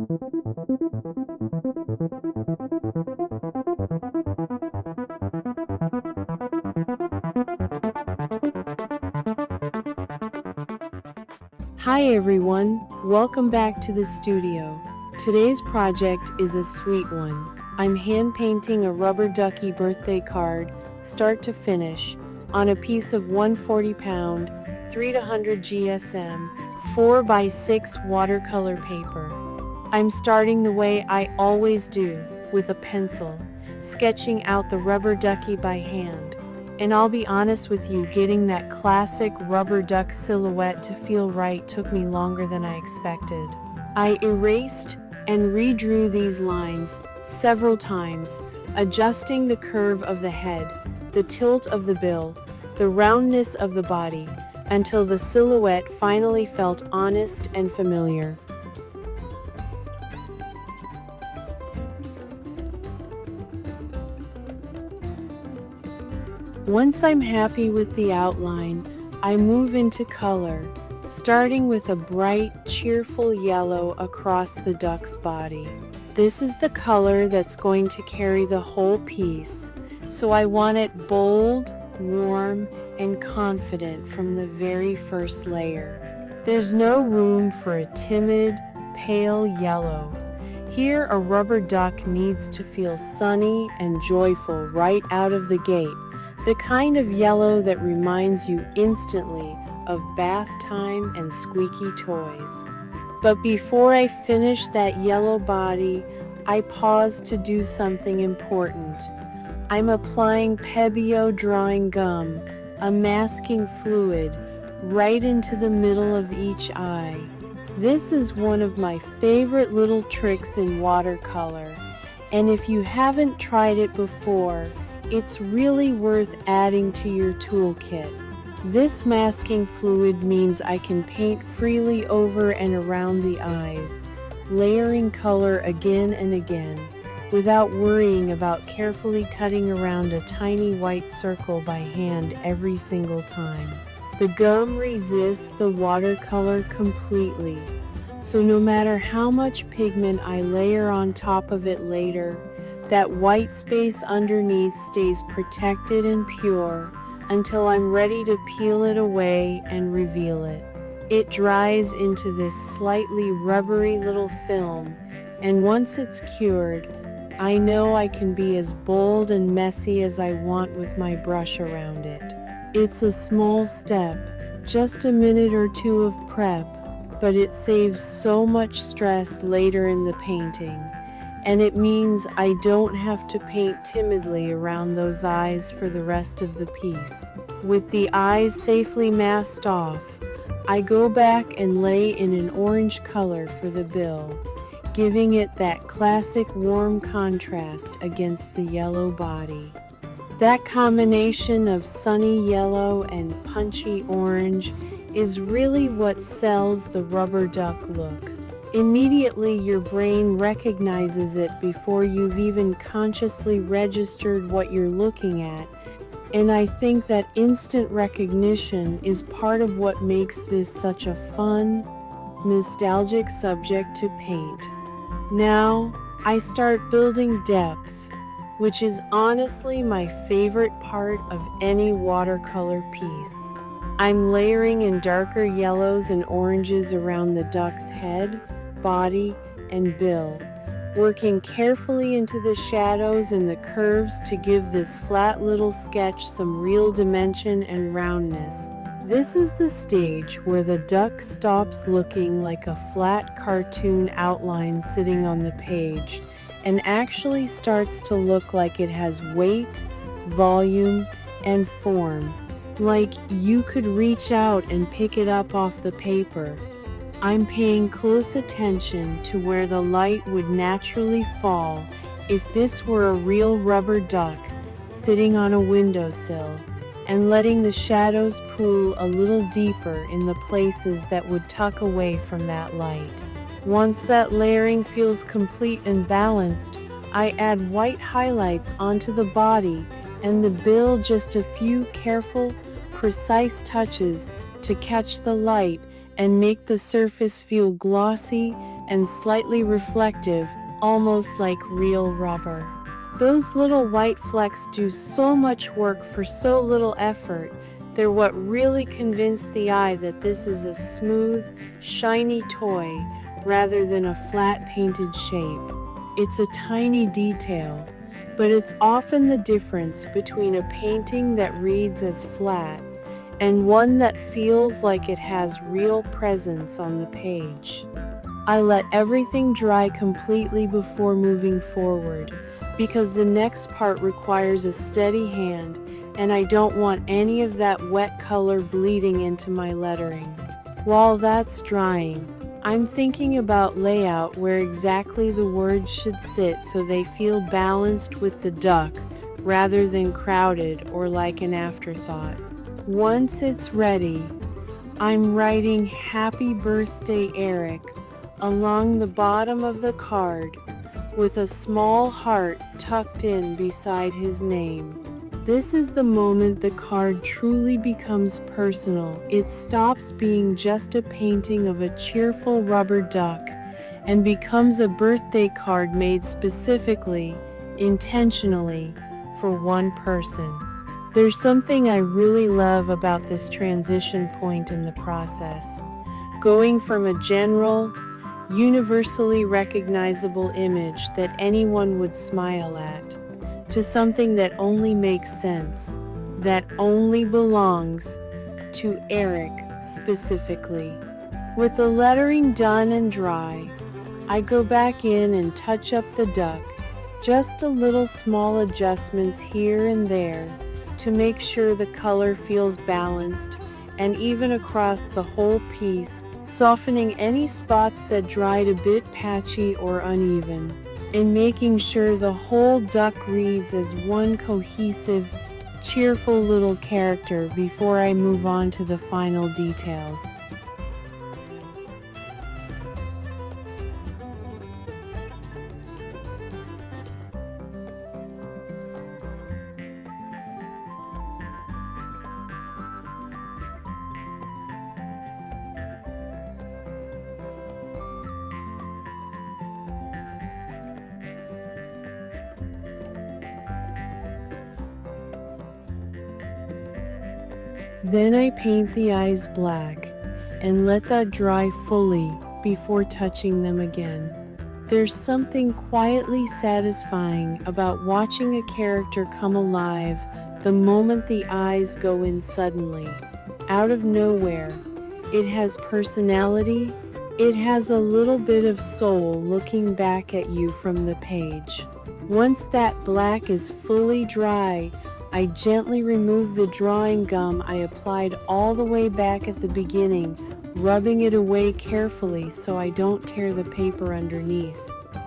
Hi everyone, welcome back to the studio. Today's project is a sweet one. I'm hand painting a rubber ducky birthday card, start to finish, on a piece of 140 pound, 300 GSM, 4x6 watercolor paper. I'm starting the way I always do, with a pencil, sketching out the rubber ducky by hand. And I'll be honest with you, getting that classic rubber duck silhouette to feel right took me longer than I expected. I erased and redrew these lines several times, adjusting the curve of the head, the tilt of the bill, the roundness of the body, until the silhouette finally felt honest and familiar. Once I'm happy with the outline, I move into color, starting with a bright, cheerful yellow across the duck's body. This is the color that's going to carry the whole piece, so I want it bold, warm, and confident from the very first layer. There's no room for a timid, pale yellow. Here, a rubber duck needs to feel sunny and joyful right out of the gate. The kind of yellow that reminds you instantly of bath time and squeaky toys. But before I finish that yellow body, I pause to do something important. I'm applying Pebeo drawing gum, a masking fluid, right into the middle of each eye. This is one of my favorite little tricks in watercolor, and if you haven't tried it before, it's really worth adding to your toolkit. This masking fluid means I can paint freely over and around the eyes, layering color again and again, without worrying about carefully cutting around a tiny white circle by hand every single time. The gum resists the watercolor completely, so no matter how much pigment I layer on top of it later, that white space underneath stays protected and pure until I'm ready to peel it away and reveal it. It dries into this slightly rubbery little film, and once it's cured, I know I can be as bold and messy as I want with my brush around it. It's a small step, just a minute or two of prep, but it saves so much stress later in the painting. And it means I don't have to paint timidly around those eyes for the rest of the piece. With the eyes safely masked off, I go back and lay in an orange color for the bill, giving it that classic warm contrast against the yellow body. That combination of sunny yellow and punchy orange is really what sells the rubber duck look. Immediately your brain recognizes it before you've even consciously registered what you're looking at, and I think that instant recognition is part of what makes this such a fun, nostalgic subject to paint. Now, I start building depth, which is honestly my favorite part of any watercolor piece. I'm layering in darker yellows and oranges around the duck's head, body, and bill, working carefully into the shadows and the curves to give this flat little sketch some real dimension and roundness. This is the stage where the duck stops looking like a flat cartoon outline sitting on the page and actually starts to look like it has weight, volume, and form, like you could reach out and pick it up off the paper. I'm paying close attention to where the light would naturally fall if this were a real rubber duck sitting on a windowsill, and letting the shadows pool a little deeper in the places that would tuck away from that light. Once that layering feels complete and balanced, I add white highlights onto the body and the bill, just a few careful, precise touches to catch the light and make the surface feel glossy and slightly reflective, almost like real rubber. Those little white flecks do so much work for so little effort. They're what really convince the eye that this is a smooth, shiny toy rather than a flat painted shape. It's a tiny detail, but it's often the difference between a painting that reads as flat and one that feels like it has real presence on the page. I let everything dry completely before moving forward, because the next part requires a steady hand and I don't want any of that wet color bleeding into my lettering. While that's drying, I'm thinking about layout, where exactly the words should sit so they feel balanced with the duck rather than crowded or like an afterthought. Once it's ready, I'm writing "Happy Birthday, Eric" along the bottom of the card, with a small heart tucked in beside his name. This is the moment the card truly becomes personal. It stops being just a painting of a cheerful rubber duck and becomes a birthday card made specifically, intentionally, for one person. There's something I really love about this transition point in the process. Going from a general, universally recognizable image that anyone would smile at, to something that only makes sense, that only belongs to Eric specifically. With the lettering done and dry, I go back in and touch up the duck, just a little small adjustments here and there to make sure the color feels balanced and even across the whole piece, softening any spots that dried a bit patchy or uneven, and making sure the whole duck reads as one cohesive, cheerful little character before I move on to the final details. Then I paint the eyes black and let that dry fully before touching them again. There's something quietly satisfying about watching a character come alive the moment the eyes go in suddenly, out of nowhere. It has personality, it has a little bit of soul looking back at you from the page. Once that black is fully dry, I gently remove the drawing gum I applied all the way back at the beginning, rubbing it away carefully so I don't tear the paper underneath.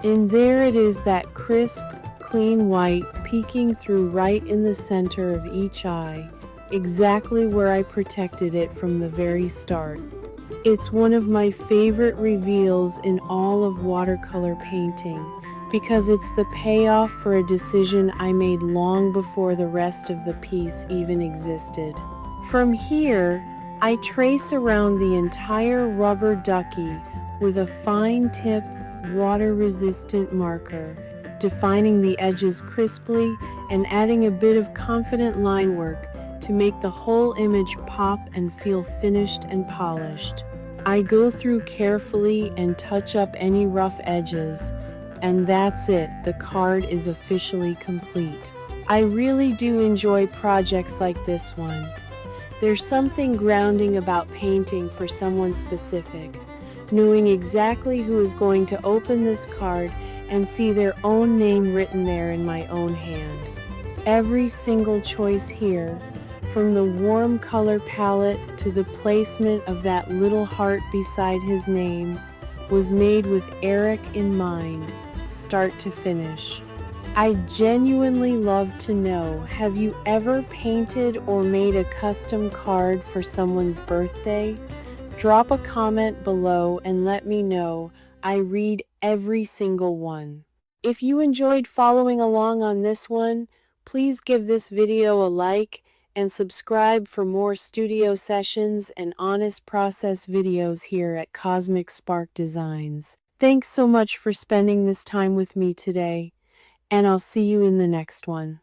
And there it is, that crisp, clean white peeking through right in the center of each eye, exactly where I protected it from the very start. It's one of my favorite reveals in all of watercolor painting, because it's the payoff for a decision I made long before the rest of the piece even existed. From here, I trace around the entire rubber ducky with a fine-tip, water-resistant marker, defining the edges crisply and adding a bit of confident line work to make the whole image pop and feel finished and polished. I go through carefully and touch up any rough edges, and that's it, the card is officially complete. I really do enjoy projects like this one. There's something grounding about painting for someone specific, knowing exactly who is going to open this card and see their own name written there in my own hand. Every single choice here, from the warm color palette to the placement of that little heart beside his name, was made with Eric in mind, start to finish. I genuinely love to know, have you ever painted or made a custom card for someone's birthday? Drop a comment below and let me know. I read every single one. If you enjoyed following along on this one, please give this video a like and subscribe for more studio sessions and honest process videos here at Cosmic Spark Designs. Thanks so much for spending this time with me today, and I'll see you in the next one.